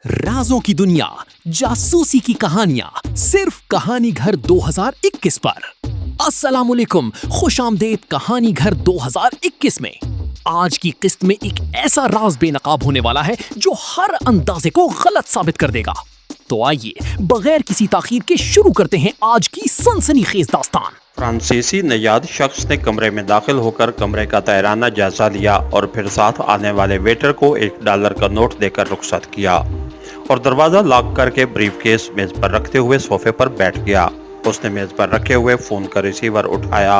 राजों की दुनिया, जासूसी की कहानियां सिर्फ कहानी घर 2021 पर। अस्सलामुअलैकुम, खुशामदेद कहानी घर 2021 में। आज की किस्त में एक ऐसा राज बेनकाब होने वाला है जो हर अंदाजे को गलत साबित कर देगा। तो आइए बगैर किसी ताखीर के शुरू करते हैं आज की सनसनीखेज दास्तान। फ्रांसीसी नयाद शख्स ने कमरे में दाखिल होकर कमरे का तैराना जायजा लिया और फिर साथ आने वाले वेटर को $1 का नोट देकर रुखसत किया और दरवाजा लॉक करके ब्रीफकेस मेज पर रखते हुए सोफे पर बैठ गया। उसने मेज पर रखे हुए फोन का रिसीवर उठाया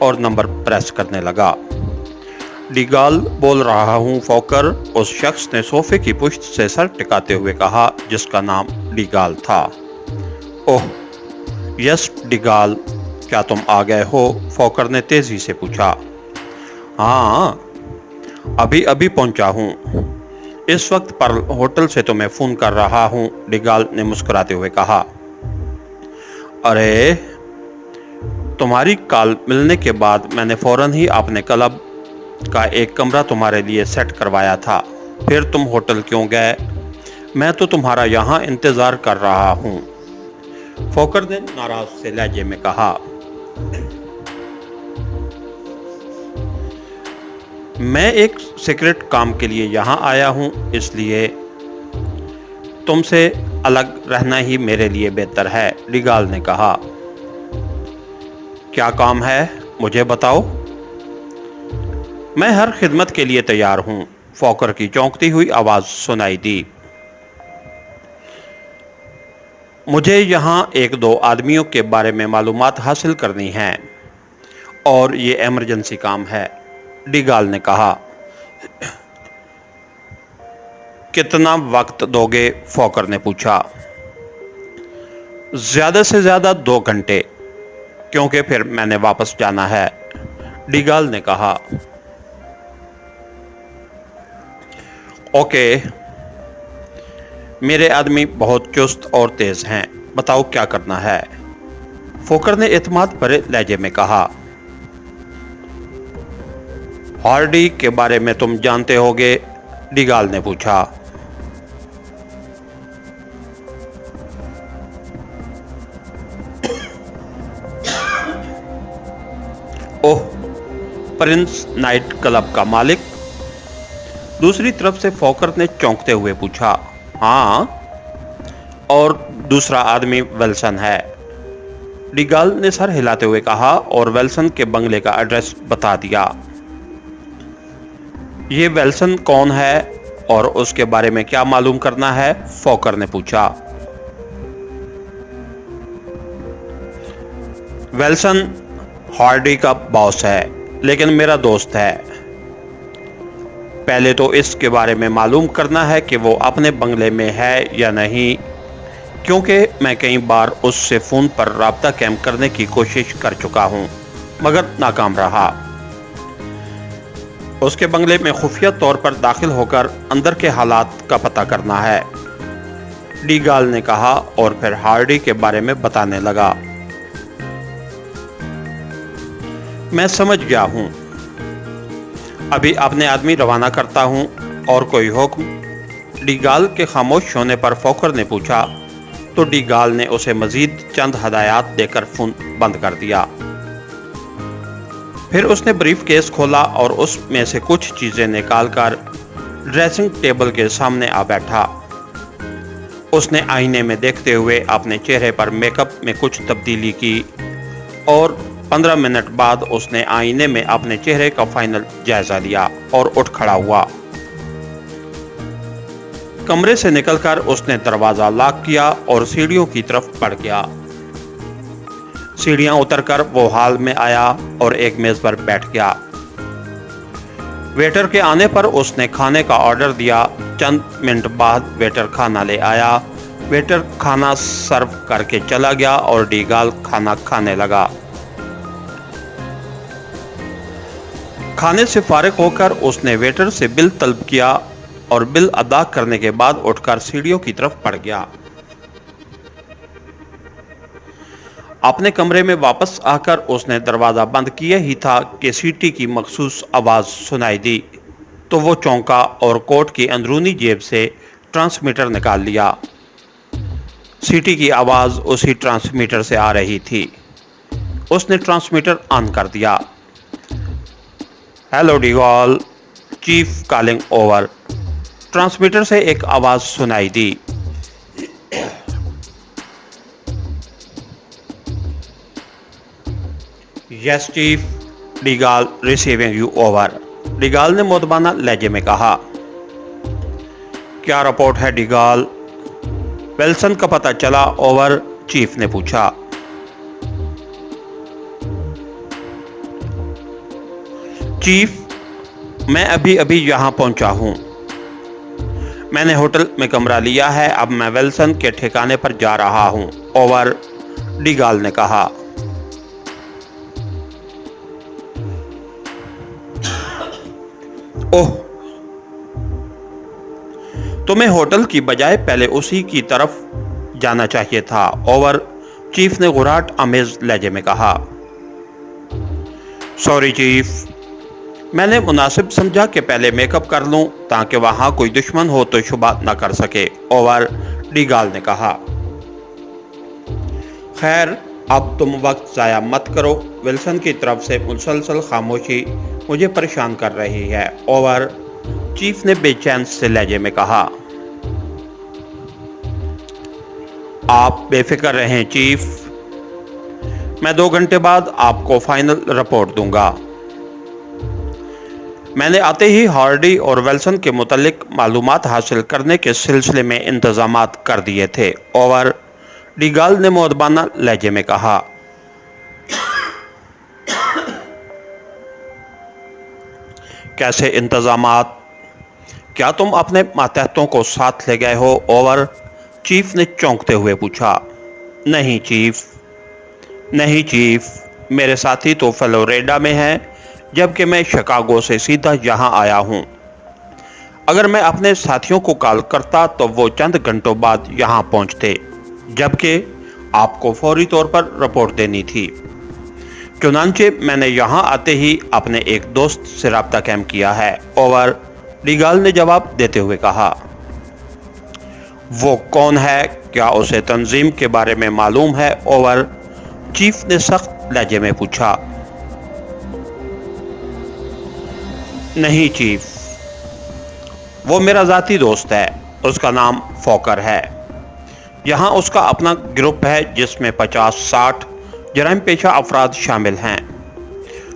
और नंबर प्रेस करने लगा। डिगाल बोल रहा हूँ फॉकर, उस शख्स ने सोफे की पुश्त से सर टिकाते हुए कहा, जिसका नाम डिगाल था। ओह यस डिगाल, क्या तुम आ गए हो? फॉकर ने तेजी से पूछा। हाँ, अभी अभी पहुंचा हूँ। इस वक्त पर होटल से तुम्हें फोन कर रहा हूँ, डिगाल ने मुस्कुराते हुए कहा। अरे, तुम्हारी कॉल मिलने के बाद मैंने फौरन ही अपने क्लब का एक कमरा तुम्हारे लिए सेट करवाया था। फिर तुम होटल क्यों गए? मैं तो तुम्हारा यहाँ इंतजार कर रहा हूँ, फॉकर ने नाराज से लहजे में कहा। मैं एक सीक्रेट काम के लिए यहाँ आया हूँ, इसलिए तुमसे अलग रहना ही मेरे लिए बेहतर है, डिगाल ने कहा। क्या काम है, मुझे बताओ। मैं हर खिदमत के लिए तैयार हूँ, फॉकर की चौंकती हुई आवाज सुनाई दी। मुझे यहाँ एक दो आदमियों के बारे में मालूमात हासिल करनी है और ये इमरजेंसी काम है, डिगाल ने कहा। कितना वक्त दोगे? फॉकर ने पूछा। ज्यादा से ज्यादा 2 घंटे, क्योंकि फिर मैंने वापस जाना है, डिगाल ने कहा। ओके, मेरे आदमी बहुत चुस्त और तेज हैं, बताओ क्या करना है, फॉकर ने एतमाद भरे लहजे में कहा। हार्डी के बारे में तुम जानते होगे, डिगाल ने पूछा। ओह, प्रिंस नाइट क्लब का मालिक? दूसरी तरफ से फॉकर ने चौंकते हुए पूछा। हाँ, और दूसरा आदमी विल्सन है, डिगाल ने सर हिलाते हुए कहा और विल्सन के बंगले का एड्रेस बता दिया। ये विल्सन कौन है और उसके बारे में क्या मालूम करना है, फॉकर ने पूछा। विल्सन हार्डी का बॉस है, लेकिन मेरा दोस्त है। पहले तो इसके बारे में मालूम करना है कि वो अपने बंगले में है या नहीं, क्योंकि मैं कई बार उससे फोन पर राब्ता कायम करने की कोशिश कर चुका हूं, मगर नाकाम रहा। उसके बंगले में खुफिया तौर पर दाखिल होकर अंदर के हालात का पता करना है, डिगाल ने कहा और फिर हार्डी के बारे में बताने लगा। मैं समझ गया हूं, अभी अपने आदमी रवाना करता हूं, और कोई हुक्म? डिगाल के खामोश होने पर फॉकर ने पूछा, तो डिगाल ने उसे मजीद चंद हदायत देकर फोन बंद कर दिया। फिर उसने ब्रीफकेस खोला और उसमें से कुछ चीजें निकालकर ड्रेसिंग टेबल के सामने आ बैठा। उसने आईने में देखते हुए अपने चेहरे पर मेकअप में कुछ तब्दीली की और 15 मिनट बाद उसने आईने में अपने चेहरे का फाइनल जायजा लिया और उठ खड़ा हुआ। कमरे से निकलकर उसने दरवाजा लॉक किया और सीढ़ियों की तरफ बढ़ गया। सीढ़ियां उतरकर वो हॉल में आया और एक मेज पर बैठ गया। वेटर के आने पर उसने खाने का ऑर्डर दिया। चंद मिनट बाद वेटर खाना ले आया। वेटर खाना सर्व करके चला गया और डिगाल खाना खाने लगा। खाने से फारिग होकर उसने वेटर से बिल तलब किया और बिल अदा करने के बाद उठकर सीढ़ियों की तरफ बढ़ गया। अपने कमरे में वापस आकर उसने दरवाजा बंद किए ही था कि सीटी की मखसूस आवाज सुनाई दी, तो वो चौंका और कोट की अंदरूनी जेब से ट्रांसमीटर निकाल लिया। सीटी की आवाज उसी ट्रांसमीटर से आ रही थी। उसने ट्रांसमीटर ऑन कर दिया। Hello Digal, chief calling over. Transmitter से एक आवाज सुनाई दी। Yes chief, Digal receiving you over. Digal ने मुतबाना लहजे में कहा। क्या रिपोर्ट है डिगाल? विल्सन का पता चला ओवर, चीफ ने पूछा। चीफ, मैं अभी अभी यहां पहुंचा हूं। मैंने होटल में कमरा लिया है। अब मैं विल्सन के ठिकाने पर जा रहा हूं ओवर, डिगाल ने कहा। ओह, तुम्हें होटल की बजाय पहले उसी की तरफ जाना चाहिए था ओवर, चीफ ने गुराट आमेज लहजे में कहा। सॉरी चीफ, मैंने मुनासिब समझा कि पहले मेकअप कर लूं ताकि वहां कोई दुश्मन हो तो शुबा न कर सके ओवर, डिगाल ने कहा। खैर, अब तुम वक्त ज़ाया मत करो। विल्सन की तरफ से मुसलसल खामोशी मुझे परेशान कर रही है ओवर, चीफ ने बेचैन से लहजे में कहा। आप बेफिक्र रहें चीफ, मैं 2 घंटे बाद आपको फाइनल रिपोर्ट दूंगा। मैंने आते ही हार्डी और विल्सन के मुतालिक मालूमात हासिल करने के सिलसिले में इंतजामात कर दिए थे ओवर, डिगाल ने मुअद्दबाना लहजे में कहा। कैसे इंतजामात? क्या तुम अपने मातहतों को साथ ले गए हो ओवर, चीफ ने चौंकते हुए पूछा। नहीं चीफ, नहीं चीफ, मेरे साथी तो फ्लोरिडा में हैं, जबकि मैं शिकागो से सीधा यहाँ आया हूँ। अगर मैं अपने साथियों को कॉल करता तो वो चंद घंटों बाद यहाँ पहुँचते, जबकि आपको फौरी तौर पर रिपोर्ट देनी थी। चुनांचे मैंने यहाँ आते ही अपने एक दोस्त से रब्ता कायम किया है ओवर, डिगाल ने जवाब देते हुए कहा। वो कौन है? क्या उसे तंजीम के बारे में मालूम है ओवर, चीफ ने सख्त लहजे में पूछा। नहीं चीफ, वो मेरा ज़ाती दोस्त है। उसका नाम फॉकर है। यहाँ उसका अपना ग्रुप है जिसमें 50-60 जराइम पेशा अफराद शामिल हैं।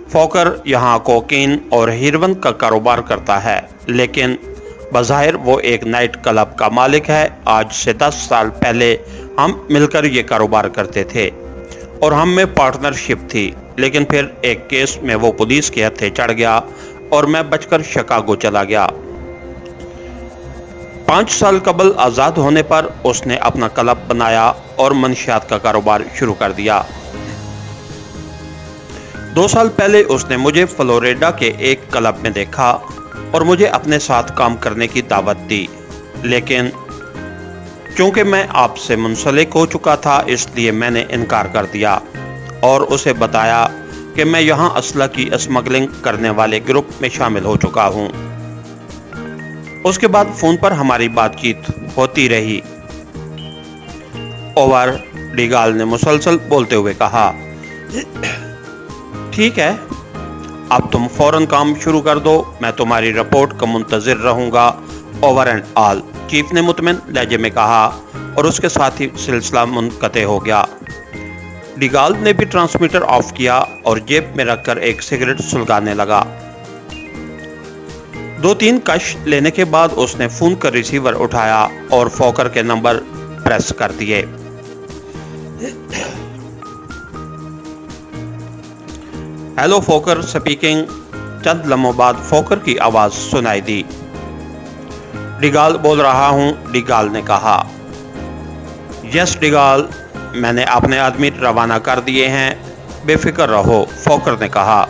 फॉकर यहाँ कोकीन और हेरोइन का कारोबार करता है, लेकिन बज़ाहिर वो एक नाइट क्लब का मालिक है। आज से 10 साल पहले हम मिलकर ये कारोबार करते थे और हम में पार्टनरशिप थी, लेकिन फिर एक केस में वो पुलिस के हत्थे चढ़ गया और मैं बचकर शिकागो चला गया। 5 साल कबल आज़ाद होने पर उसने अपना क्लब बनाया और मंशियात का कारोबार शुरू कर दिया। 2 साल पहले उसने मुझे फ्लोरिडा के एक क्लब में देखा और मुझे अपने साथ काम करने की दावत दी, लेकिन चूंकि मैं आपसे मुंसलिक हो चुका था इसलिए मैंने इनकार कर दिया और उसे बताया कि मैं यहाँ असला की स्मगलिंग करने वाले ग्रुप में शामिल हो चुका हूँ। उसके बाद फ़ोन पर हमारी बातचीत होती रही ओवर, डिगाल ने मुसलसल बोलते हुए कहा। ठीक है, अब तुम फौरन काम शुरू कर दो। मैं तुम्हारी रिपोर्ट का मुंतज़िर रहूँगा ओवर एंड ऑल, चीफ ने मुतमिन लहजे में कहा और उसके साथ ही सिलसिला मुनक़ते हो गया। डिगाल ने भी ट्रांसमीटर ऑफ किया और जेब में रखकर एक सिगरेट सुलगाने लगा। 2-3 कश लेने के बाद उसने फ़ोन का रिसीवर उठाया और फॉकर के नंबर प्रेस कर दिए। Hello फॉकर speaking. चंद लम्हों बाद फॉकर की आवाज़ सुनाई दी। डिगाल बोल रहा हूँ, डिगाल ने कहा। यस डिगाल, मैंने अपने आदमी रवाना कर दिए हैं, बेफिक्र रहो, फॉकर ने कहा।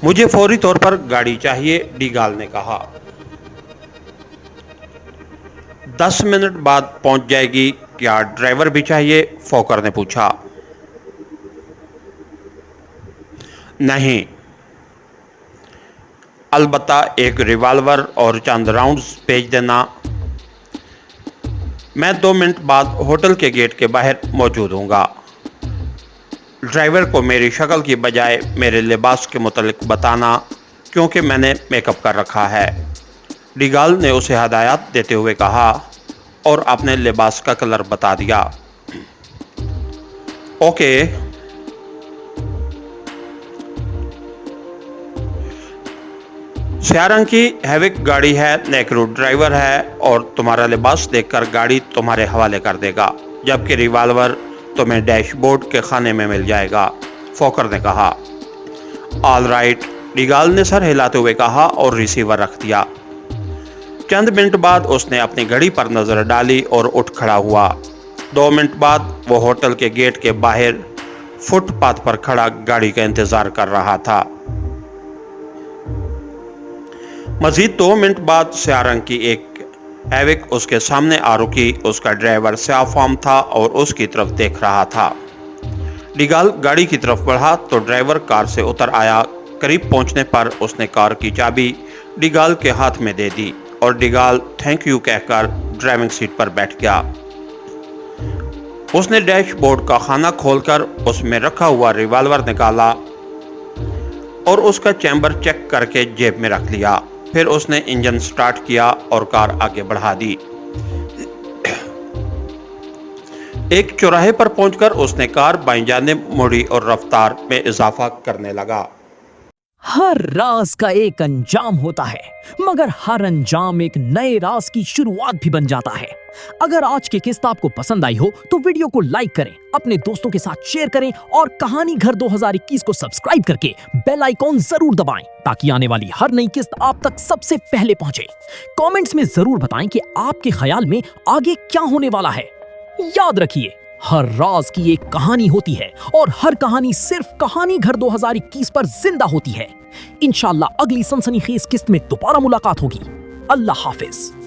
मुझे फौरी तौर पर गाड़ी चाहिए, डिगाल ने कहा। 10 मिनट बाद पहुंच जाएगी। क्या ड्राइवर भी चाहिए? फॉकर ने पूछा। नहीं, अलबत्ता एक रिवॉल्वर और चंद राउंड्स भेज देना। मैं 2 मिनट बाद होटल के गेट के बाहर मौजूद हूँगा। ड्राइवर को मेरी शक्ल की बजाय मेरे लिबास के मुतालिक बताना, क्योंकि मैंने मेकअप कर रखा है। डिगाल ने उसे हदायत देते हुए कहा और अपने लिबास का कलर बता दिया। ओके। स्याह रंग की हैविक गाड़ी है, नेकरू ड्राइवर है और तुम्हारा लिबास देखकर गाड़ी तुम्हारे हवाले कर देगा, जबकि रिवॉल्वर तुम्हें डैशबोर्ड के खाने में मिल जाएगा, फोकर ने कहा। ऑल राइट, डिगाल ने सर हिलाते हुए कहा और रिसीवर रख दिया। चंद मिनट बाद उसने अपनी घड़ी पर नजर डाली और उठ खड़ा हुआ। 2 मिनट बाद वो होटल के गेट के बाहर फुटपाथ पर खड़ा गाड़ी का इंतजार कर रहा था। मजीद 2 मिनट बाद स्याह रंग की एक हैविक उसके सामने आ रुकी। उसका ड्राइवर स्याह फार्म था और उसकी तरफ देख रहा था। डिगाल गाड़ी की तरफ बढ़ा तो ड्राइवर कार से उतर आया। करीब पहुंचने पर उसने कार की चाबी डिगाल के हाथ में दे दी और डिगाल थैंक यू कहकर ड्राइविंग सीट पर बैठ गया। उसने डैशबोर्ड का खाना खोलकर उसमें रखा हुआ रिवॉल्वर निकाला और उसका चैम्बर चेक करके जेब में रख लिया। फिर उसने इंजन स्टार्ट किया और कार आगे बढ़ा दी। एक चौराहे पर पहुंचकर उसने कार बाईं जानिब मोड़ी और रफ्तार में इजाफा करने लगा। हर राज का एक अंजाम होता है, मगर हर अंजाम एक नए राज की शुरुआत भी बन जाता है। अगर आज की किस्त आपको पसंद आई हो तो वीडियो को लाइक करें, अपने दोस्तों के साथ शेयर करें और कहानी घर 2021 को सब्सक्राइब करके बेल आइकॉन जरूर दबाएं, ताकि आने वाली हर नई किस्त आप तक सबसे पहले पहुंचे। कमेंट्स में जरूर बताएं कि आपके ख्याल में आगे क्या होने वाला है। याद रखिए, हर राज की एक कहानी होती है और हर कहानी सिर्फ कहानी घर 2021 पर जिंदा होती है। इंशाल्लाह अगली सनसनीखेज किस्त में दोबारा मुलाकात होगी। अल्लाह हाफिज।